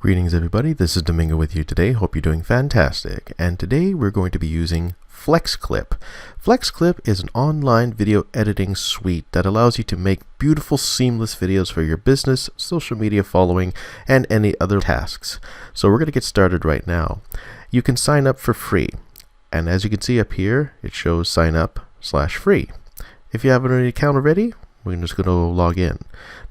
Greetings everybody, this is Domingo with you today. Hope you're doing fantastic. And today we're going to be using FlexClip. FlexClip is an online video editing suite that allows you to make beautiful seamless videos for your business, social media following, and any other tasks. So we're going to get started right now. You can sign up for free. And as you can see up here, it shows sign up/free. If you have an account already, we're just going to log in.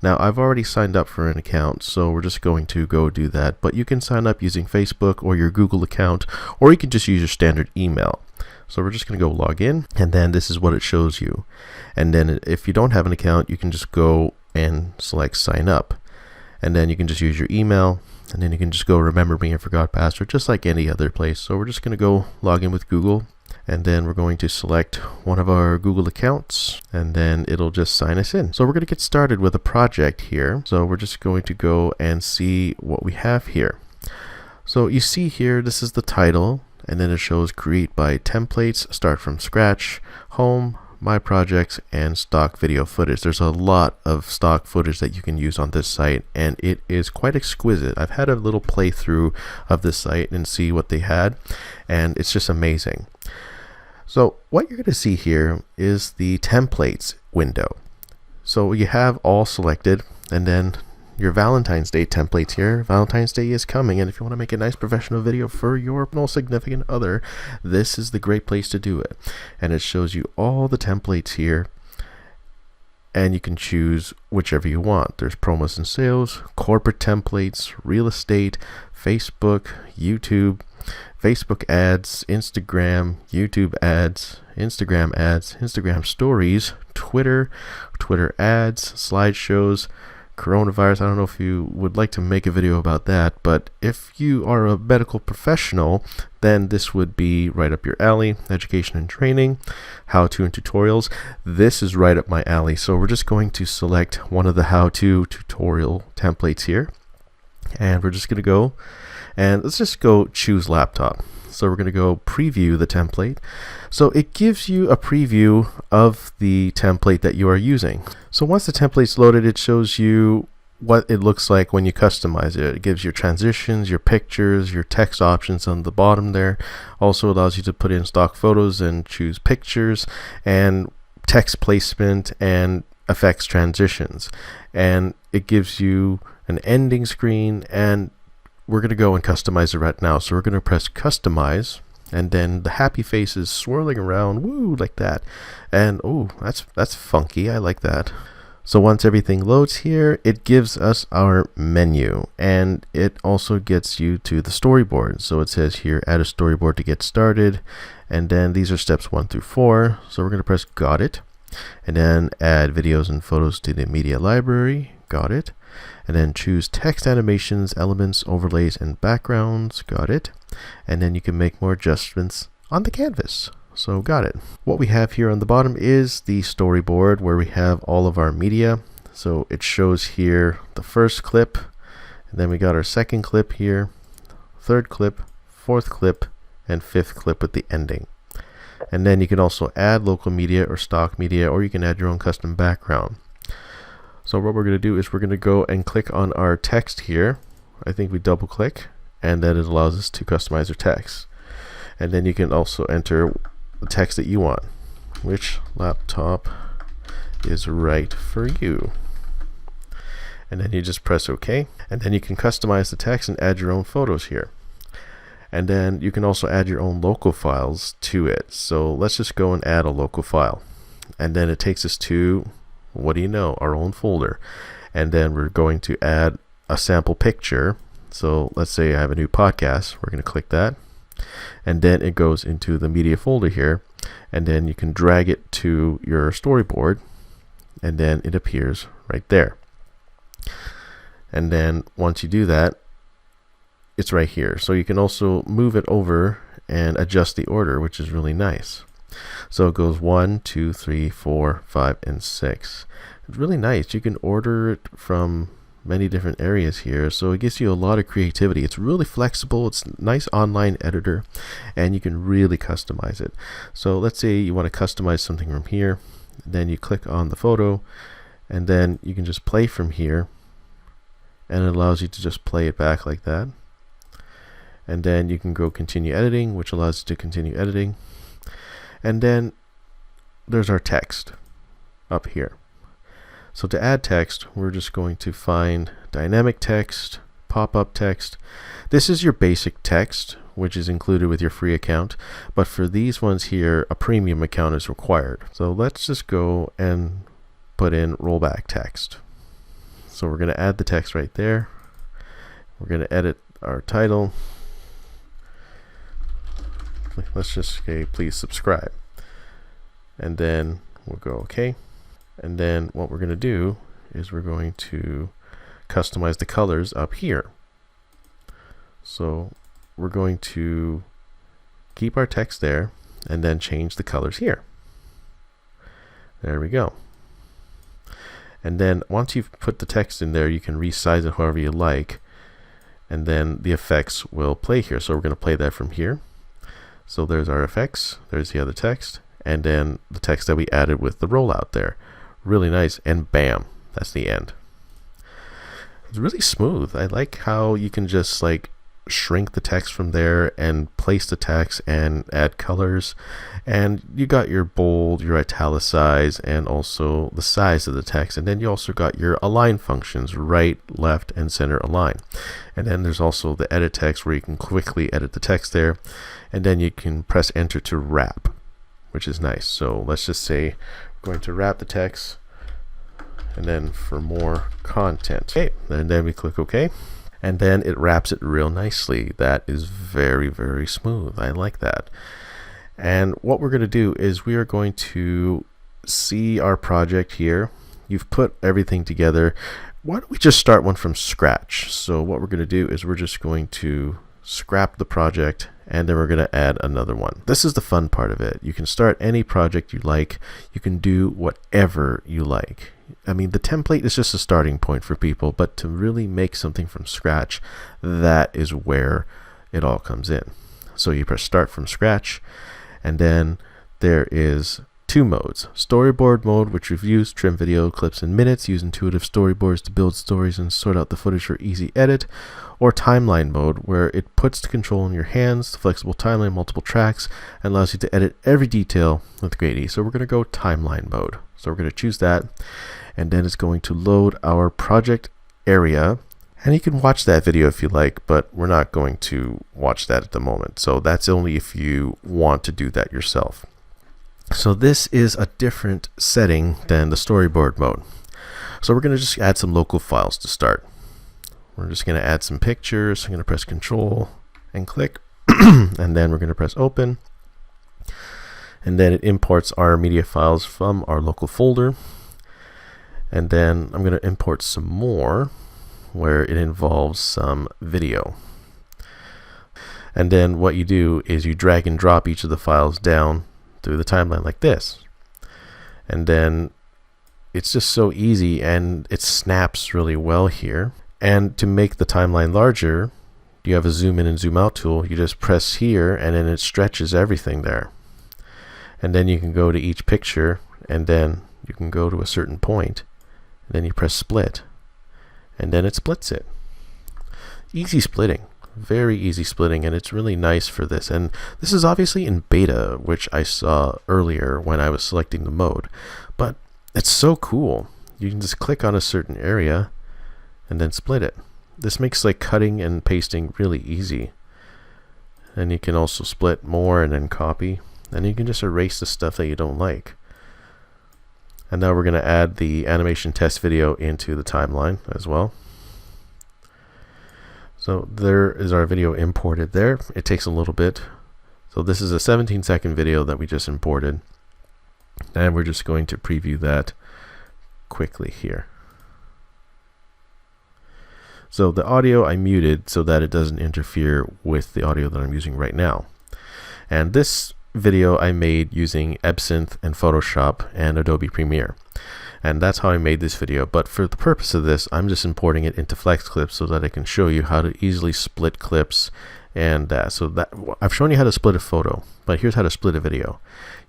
Now I've already signed up for an account, so we're just going to go do that, but you can sign up using Facebook or your Google account, or you can just use your standard email. So we're just going to go log in, and then this is what it shows you. And then if you don't have an account, you can just go and select sign up, and then you can just use your email, and then you can just go remember me and forgot password, just like any other place. So we're just going to go log in with Google, and then we're going to select one of our Google accounts, and then it'll just sign us in. So we're going to get started with a project here. So we're just going to go and see what we have here. So you see here, this is the title, and then it shows create by templates, start from scratch, home, my projects, and stock video footage. There's a lot of stock footage that you can use on this site, and it is quite exquisite. I've had a little playthrough of this site and see what they had, and it's just amazing. So what you're going to see here is the templates window. So you have all selected, and then your Valentine's Day templates here. Valentine's Day is coming, and if you want to make a nice professional video for your most significant other, this is the great place to do it. And it shows you all the templates here, and you can choose whichever you want. There's promos and sales, corporate templates, real estate, Facebook, YouTube, Facebook ads, Instagram, YouTube ads, Instagram stories, Twitter ads, slideshows, coronavirus. I don't know if you would like to make a video about that, but if you are a medical professional, then this would be right up your alley. Education and training, how-to and tutorials. This is right up my alley. So we're just going to select one of the how-to tutorial templates here, and we're just going to go and let's just go choose laptop. So we're going to go preview the template. So it gives you a preview of the template that you are using. So once the template's loaded, it shows you what it looks like when you customize it. It gives your transitions, your pictures, your text options on the bottom there. Also allows you to put in stock photos and choose pictures and text placement and effects transitions. And it gives you an ending screen, and we're going to go and customize it right now. So we're going to press customize, and then the happy face is swirling around, woo, like that. And oh, that's funky. I like that. So once everything loads here, it gives us our menu, and it also gets you to the storyboard. So it says here, add a storyboard to get started. And then these are steps 1 through 4. So we're going to press got it. And then add videos and photos to the media library. Got it. And then choose text, animations, elements, overlays, and backgrounds. Got it. And then you can make more adjustments on the canvas. So got it. What we have here on the bottom is the storyboard where we have all of our media. So it shows here the first clip, and then we got our second clip here, third clip, fourth clip, and fifth clip with the ending. And then you can also add local media or stock media, or you can add your own custom background. So what we're going to do is we're going to go and click on our text here. I think we double click, and then it allows us to customize our text. And then you can also enter the text that you want. Which laptop is right for you? And then you just press OK. And then you can customize the text and add your own photos here. And then you can also add your own local files to it. So let's just go and add a local file. And then it takes us to, what do you know, our own folder. And then we're going to add a sample picture. So let's say I have a new podcast. We're going to click that. And then it goes into the media folder here. And then you can drag it to your storyboard. And then it appears right there. And then once you do that, it's right here. So you can also move it over and adjust the order, which is really nice. So it goes 1, 2, 3, 4, 5, and 6. It's really nice. You can order it from many different areas here, so it gives you a lot of creativity. It's really flexible. It's a nice online editor, and you can really customize it. So let's say you want to customize something from here. Then you click on the photo, and then you can just play from here and it allows you to just play it back like that. And then you can go continue editing, which allows you to continue editing. And then there's our text up here. So to add text, we're just going to find dynamic text, pop-up text. This is your basic text, which is included with your free account. But for these ones here, a premium account is required. So let's just go and put in rollback text. So we're going to add the text right there. We're going to edit our title. Let's just say, please subscribe. And then we'll go OK. And then what we're going to do is we're going to customize the colors up here. So we're going to keep our text there and then change the colors here. There we go. And then once you've put the text in there, you can resize it however you like. And then the effects will play here. So we're going to play that from here. So there's our effects, there's the other text, and then the text that we added with the rollout there. Really nice, and bam, that's the end. It's really smooth. I like how you can just like shrink the text from there and place the text and add colors, and you got your bold, your italicize, and also the size of the text. And then you also got your align functions, right, left, and center align. And then there's also the edit text where you can quickly edit the text there, and then you can press enter to wrap, which is nice. So let's just say we're going to wrap the text, and then for more content, okay, and then we click OK. And then it wraps it real nicely. That is very, very smooth. I like that. And what we're going to do is we are going to see our project here. You've put everything together. Why don't we just start one from scratch? So what we're going to do is we're just going to scrap the project, and then we're going to add another one. This is the fun part of it. You can start any project you like. You can do whatever you like. I mean, the template is just a starting point for people, but to really make something from scratch, that is where it all comes in. So you press start from scratch, and then there is two modes. Storyboard mode, which reviews, trim video clips in minutes, use intuitive storyboards to build stories and sort out the footage for easy edit. Or timeline mode, where it puts the control in your hands, the flexible timeline, multiple tracks, and allows you to edit every detail with great ease. So we're going to go timeline mode. So we're going to choose that, and then it's going to load our project area. And you can watch that video if you like, but we're not going to watch that at the moment. So that's only if you want to do that yourself. So this is a different setting than the storyboard mode. So we're going to just add some local files to start. We're just going to add some pictures. I'm going to press Control and click, and then we're going to press Open. And then it imports our media files from our local folder. And then I'm going to import some more where it involves some video. And then what you do is you drag and drop each of the files down through the timeline like this. And then it's just so easy, and it snaps really well here. And to make the timeline larger, you have a zoom in and zoom out tool. You just press here, and then it stretches everything there. And then you can go to each picture, and then you can go to a certain point, and then you press split, and then it splits it. Easy splitting, very easy splitting, and it's really nice for this. And this is obviously in beta, which I saw earlier when I was selecting the mode, but it's so cool. You can just click on a certain area and then split it. This makes like cutting and pasting really easy. And you can also split more and then copy, and you can just erase the stuff that you don't like. And now we're going to add the animation test video into the timeline as well. So there is our video imported there. It takes a little bit. So this is a 17-second video that we just imported, and we're just going to preview that quickly here. So the audio I muted so that it doesn't interfere with the audio that I'm using right now. And this video I made using Absinthe and Photoshop and Adobe Premiere. And that's how I made this video. But for the purpose of this, I'm just importing it into FlexClip so that I can show you how to easily split clips. And so that I've shown you how to split a photo, but here's how to split a video.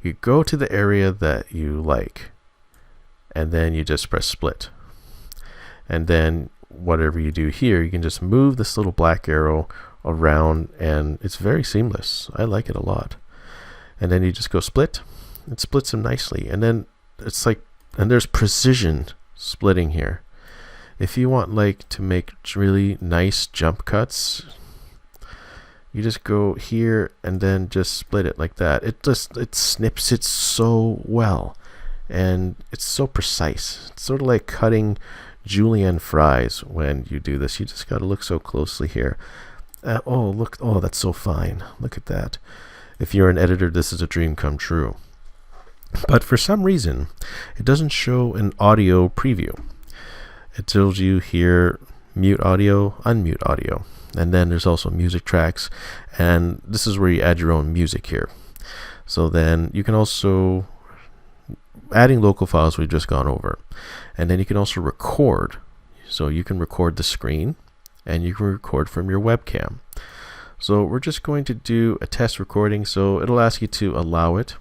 You go to the area that you like, and then you just press split. And then whatever you do here, you can just move this little black arrow around, and it's very seamless. I like it a lot. And then you just go split. It splits them nicely, and then it's like, and there's precision splitting here. If you want like to make really nice jump cuts, you just go here and then just split it like that. It snips it so well, and it's so precise. It's sort of like cutting julienne fries when you do this. You just got to look so closely here. Oh, look, oh, that's so fine. Look at that. If you're an editor, this is a dream come true. But for some reason, it doesn't show an audio preview. It tells you here, mute audio, unmute audio. And then there's also music tracks, and this is where you add your own music here. So then you can also, adding local files we've just gone over, and then you can also record. So you can record the screen, and you can record from your webcam. So we're just going to do a test recording, so it'll ask you to allow it,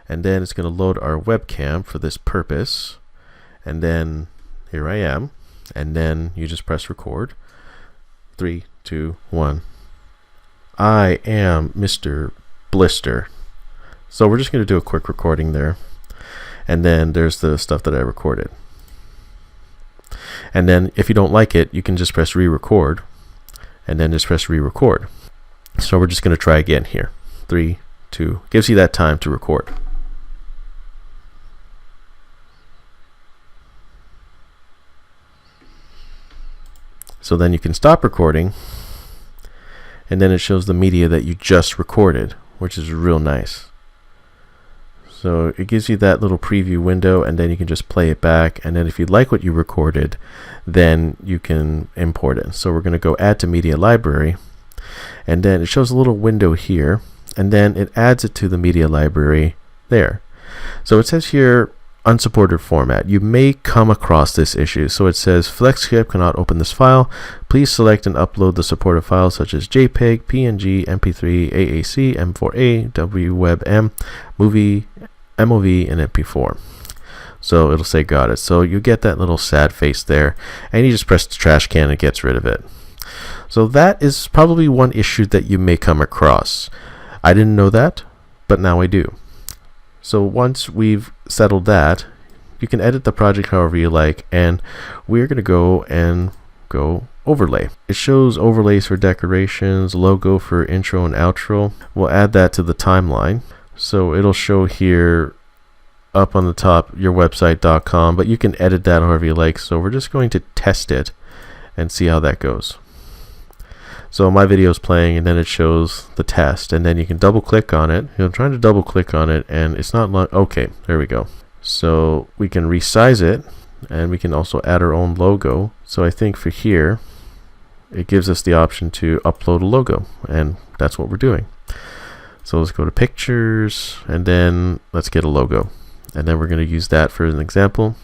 and then it's going to load our webcam for this purpose, and then here I am, and then you just press record. 3, 2, 1. I am Mr. Blister. So we're just going to do a quick recording there, and then there's the stuff that I recorded. And then if you don't like it, you can just press re-record, and then just press re-record. So we're just going to try again here. 3, 2, gives you that time to record. So then you can stop recording, and then it shows the media that you just recorded, which is real nice. So it gives you that little preview window, and then you can just play it back, and then if you like what you recorded, then you can import it. So we're going to go add to media library, and then it shows a little window here, and then it adds it to the media library there. So it says here, unsupported format. You may come across this issue. So it says FlexClip cannot open this file. Please select and upload the supported files such as JPEG, PNG, MP3, AAC, M4A, WWebM, movie, MOV, and MP4. So it'll say got it. So you get that little sad face there, and you just press the trash can and it gets rid of it. So that is probably one issue that you may come across. I didn't know that, but now I do. So once we've settled that, you can edit the project however you like, and we're going to go overlay. It shows overlays for decorations, logo for intro and outro. We'll add that to the timeline. So it'll show here up on the top your website.com, but you can edit that however you like. So we're just going to test it and see how that goes. So my video is playing, and then it shows the test, and then you can double click on it. I'm trying to double click on it, and it's not long. Okay, there we go. So we can resize it, and we can also add our own logo. So I think for here, it gives us the option to upload a logo, and that's what we're doing. So let's go to pictures, and then let's get a logo, and then we're going to use that for an example,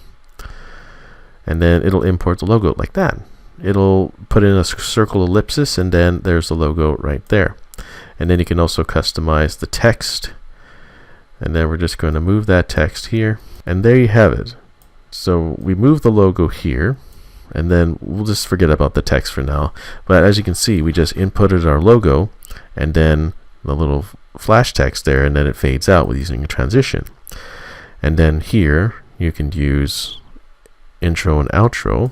and then it'll import the logo like that. It'll put in a circle ellipsis, and then there's the logo right there. And then you can also customize the text, and then we're just going to move that text here, and there you have it. So we move the logo here, and then we'll just forget about the text for now. But as you can see, we just inputted our logo, and then the little flash text there, and then it fades out with using a transition. And then here you can use intro and outro.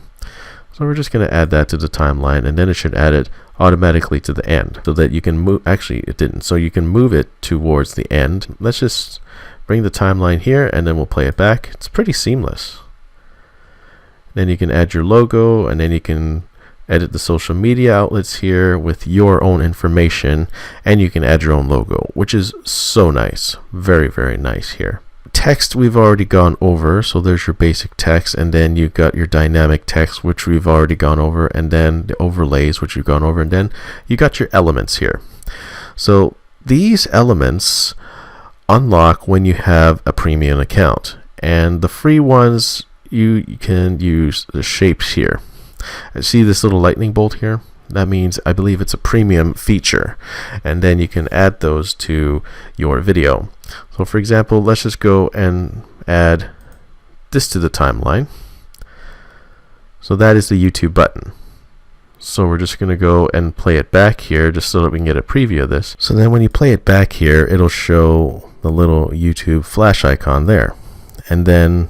So we're just going to add that to the timeline, and then it should add it automatically to the end so that you can move. Actually, it didn't. So you can move it towards the end. Let's just bring the timeline here, and then we'll play it back. It's pretty seamless. Then you can add your logo, and then you can edit the social media outlets here with your own information, and you can add your own logo, which is so nice. Very, very nice here. Text we've already gone over, so there's your basic text, and then you've got your dynamic text, which we've already gone over, and then the overlays, which we've gone over, and then you got your elements here. So these elements unlock when you have a premium account, and the free ones you can use the shapes here. See this little lightning bolt here? That means I believe it's a premium feature, and then you can add those to your video. So for example, let's just go and add this to the timeline. So that is the YouTube button. So we're just going to go and play it back here just so that we can get a preview of this. So then when you play it back here, it'll show the little YouTube flash icon there. And then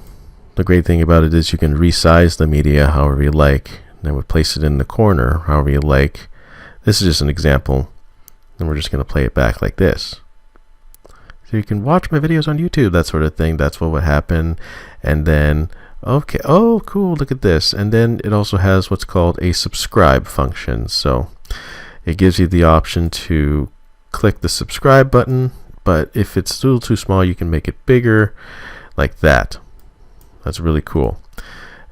the great thing about it is you can resize the media however you like. Then we'll place it in the corner however you like. This is just an example. And we're just going to play it back like this. So you can watch my videos on YouTube, that sort of thing. That's what would happen. And then, okay, oh, cool, look at this. And then it also has what's called a subscribe function. So it gives you the option to click the subscribe button, but if it's still too small, you can make it bigger like that. That's really cool.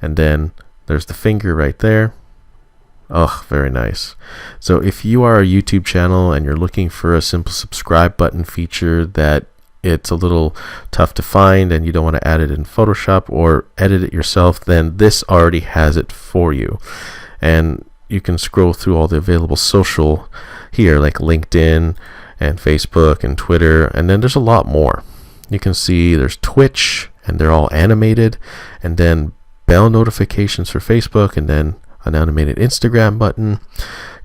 And then there's the finger right there. Oh, very nice. So if you are a YouTube channel and you're looking for a simple subscribe button feature that it's a little tough to find and you don't want to add it in Photoshop or edit it yourself, then this already has it for you. And you can scroll through all the available social here, like LinkedIn and Facebook and Twitter, and then there's a lot more. You can see there's Twitch, and they're all animated, and then bell notifications for Facebook, and then an animated Instagram button,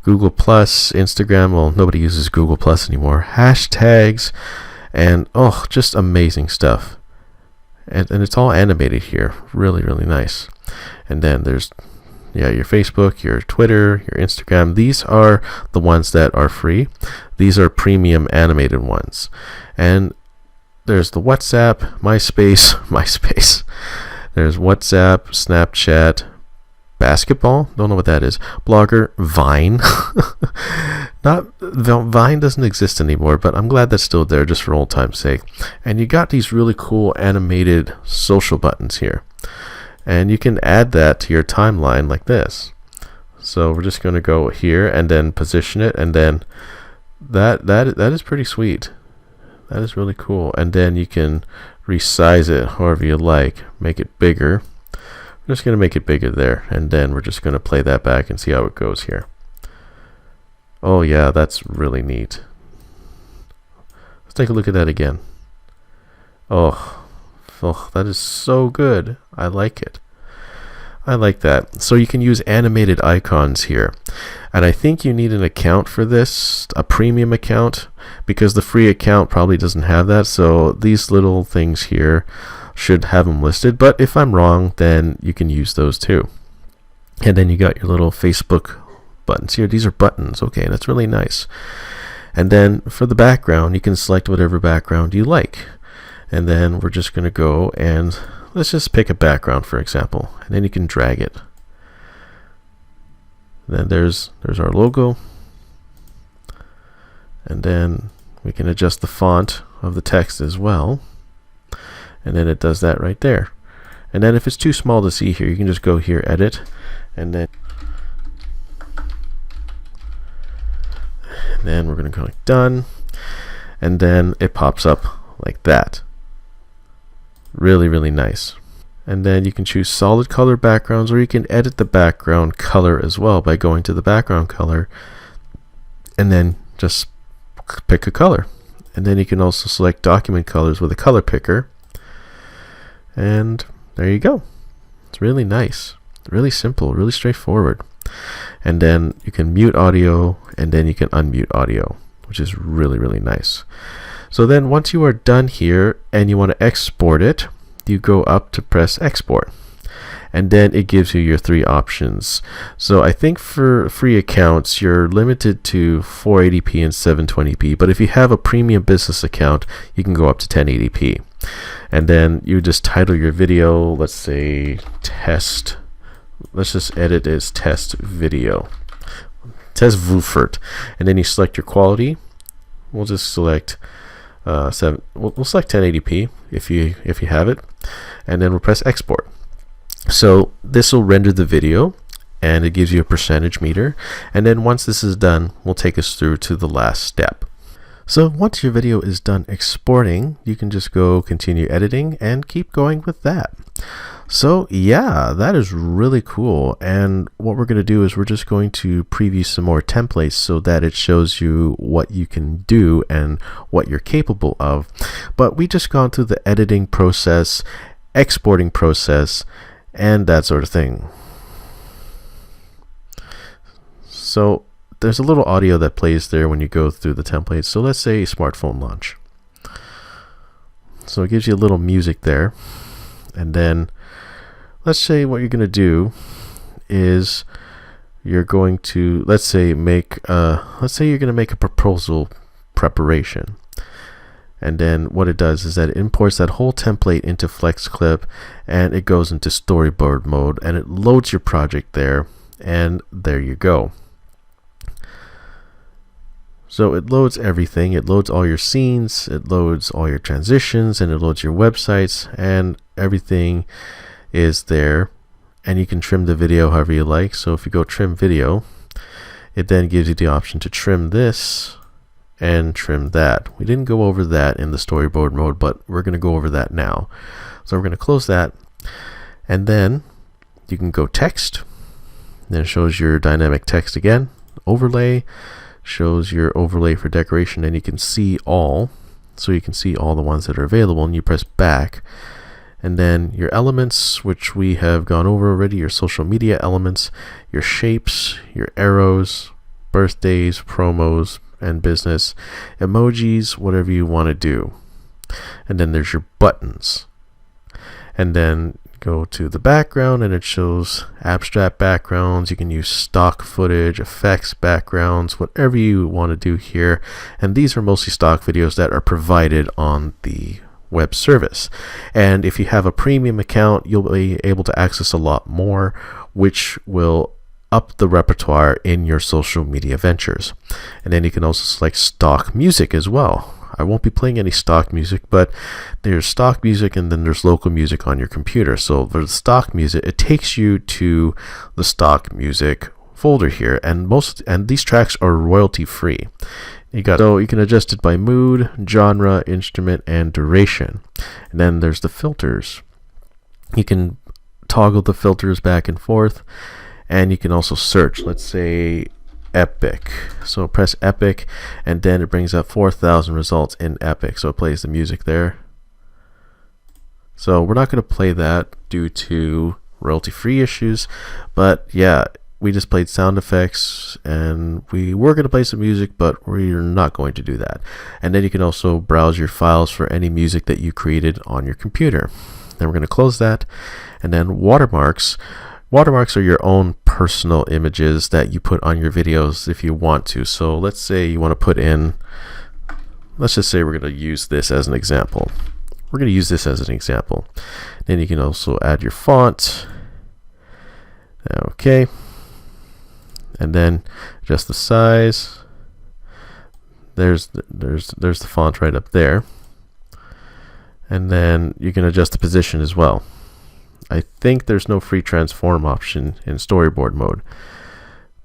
Google Plus, Instagram, well, nobody uses Google Plus anymore, hashtags, and oh, just amazing stuff. And it's all animated here, really, really nice. And then there's, yeah, your Facebook, your Twitter, your Instagram. These are the ones that are free. These are premium animated ones. And there's the WhatsApp, MySpace. There's WhatsApp, Snapchat, basketball, don't know what that is, Blogger, Vine. Vine doesn't exist anymore, but I'm glad that's still there just for old time's sake. And you got these really cool animated social buttons here, and you can add that to your timeline like this. So we're just going to go here and then position it, and then that is pretty sweet. That is really cool. And then you can resize it however you like, make it bigger. I'm just going to make it bigger there, and then we're just going to play that back and see how it goes here. Oh yeah, that's really neat. Let's take a look at that again. Oh, that is so good. I like it. I like that. So you can use animated icons here, and I think you need an account for this, a premium account, because the free account probably doesn't have that. So these little things here should have them listed, but if I'm wrong, then you can use those too. And then you got your little Facebook buttons here. These are buttons. Okay, that's really nice. And then for the background, you can select whatever background you like. And then we're just going to go and let's just pick a background, for example, and then you can drag it. Then there's our logo, and then we can adjust the font of the text as well. And then it does that right there. And then if it's too small to see here, you can just go here, edit, and then we're going to go like done, and then it pops up like that. Really, really nice. And then you can choose solid color backgrounds, or you can edit the background color as well by going to the background color and then just pick a color. And then you can also select document colors with a color picker. And there you go. It's really nice, really simple, really straightforward. And then you can mute audio, and then you can unmute audio, which is really, really nice. So then once you are done here and you want to export it, you go up to press export, and then it gives you your three options. So I think for free accounts you're limited to 480p and 720p, but if you have a premium business account you can go up to 1080p. And then you just title your video, let's say test, let's just edit as test video, test Wufert, and then you select your quality. We'll just select we'll select 1080p if you have it, and then we'll press export. So this will render the video, and it gives you a percentage meter, and then once this is done, will take us through to the last step. So once your video is done exporting, you can just go continue editing and keep going with that. So yeah, that is really cool. And what we're going to do is we're just going to preview some more templates so that it shows you what you can do and what you're capable of. But we just gone through the editing process, exporting process, and that sort of thing. So there's a little audio that plays there when you go through the templates. So let's say smartphone launch. So it gives you a little music there. And then let's say what you're going to do is you're going to, let's say you're going to make a proposal preparation. And then what it does is that it imports that whole template into FlexClip, and it goes into storyboard mode, and it loads your project there, and there you go. So it loads everything. It loads all your scenes, it loads all your transitions, and it loads your websites, and everything is there. And you can trim the video however you like. So if you go trim video, it then gives you the option to trim this and trim that. We didn't go over that in the storyboard mode, but we're going to go over that now. So we're going to close that, and then you can go text. Then it shows your dynamic text again. Overlay shows your overlay for decoration, and you can see all. So you can see all the ones that are available, and you press back. And then your elements, which we have gone over already, your social media elements, your shapes, your arrows, birthdays, promos, and business, emojis, whatever you want to do. And then there's your buttons. And then go to the background, and it shows abstract backgrounds. You can use stock footage, effects, backgrounds, whatever you want to do here. And these are mostly stock videos that are provided on the web service. And if you have a premium account, you'll be able to access a lot more, which will up the repertoire in your social media ventures. And then you can also select stock music as well. I won't be playing any stock music, but there's stock music, and then there's local music on your computer. So for the stock music, it takes you to the stock music folder here, and these tracks are royalty free. So you can adjust it by mood, genre, instrument, and duration. And then there's the filters. You can toggle the filters back and forth, and you can also search. Let's say Epic. So press Epic, and then it brings up 4,000 results in Epic. So it plays the music there. So we're not going to play that due to royalty-free issues, but yeah, we just played sound effects, and we were going to play some music, but we're not going to do that. And then you can also browse your files for any music that you created on your computer. Then we're going to close that. And then watermarks. Watermarks are your own personal images that you put on your videos if you want to. So let's say you want to put in, let's just say we're going to use this as an example. We're going to use this as an example. Then you can also add your font. Okay. And then adjust the size. There's the font right up there. And then you can adjust the position as well. I think there's no free transform option in storyboard mode.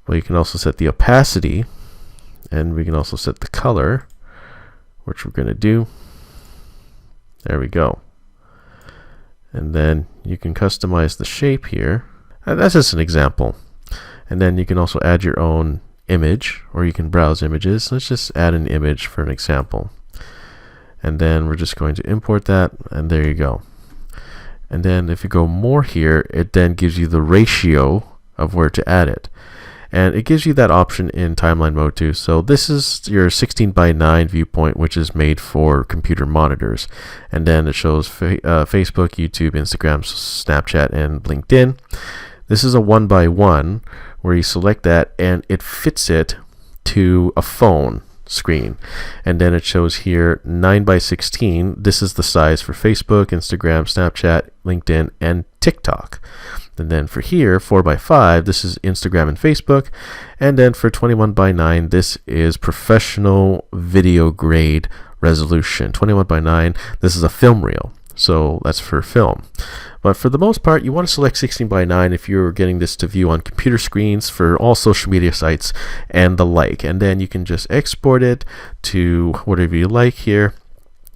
But you can also set the opacity, and we can also set the color, which we're going to do. There we go. And then you can customize the shape here. And that's just an example. And then you can also add your own image, or you can browse images. Let's just add an image for an example. And then we're just going to import that, and there you go. And then if you go more here, it then gives you the ratio of where to add it. And it gives you that option in timeline mode too. So this is your 16:9 viewpoint, which is made for computer monitors. And then it shows Facebook, YouTube, Instagram, Snapchat, and LinkedIn. This is a 1:1 where you select that, and it fits it to a phone screen. And then it shows here 9:16. This is the size for Facebook, Instagram, Snapchat, LinkedIn, and TikTok. And then for here, 4:5, this is Instagram and Facebook. And then for 21:9, this is professional video grade resolution. 21:9, this is a film reel. So that's for film. But for the most part, you want to select 16:9 if you're getting this to view on computer screens for all social media sites and the like. And then you can just export it to whatever you like here.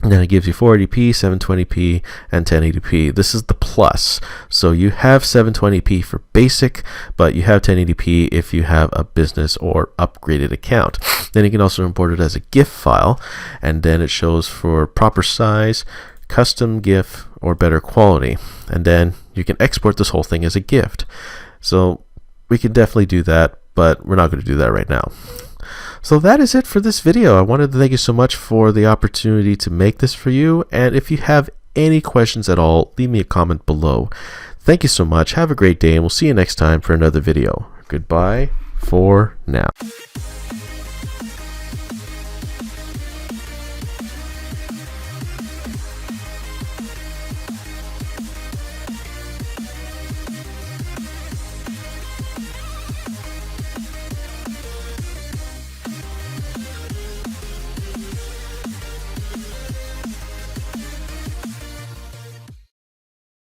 And then it gives you 480p, 720p, and 1080p. This is the plus. So you have 720p for basic, but you have 1080p if you have a business or upgraded account. Then you can also import it as a GIF file, and then it shows for proper size, custom GIF, or better quality. And then you can export this whole thing as a gift. So we can definitely do that, but we're not going to do that right now. So that is it for this video. I wanted to thank you so much for the opportunity to make this for you, and if you have any questions at all, leave me a comment below. Thank you so much. Have a great day, and we'll see you next time for another video. Goodbye for now.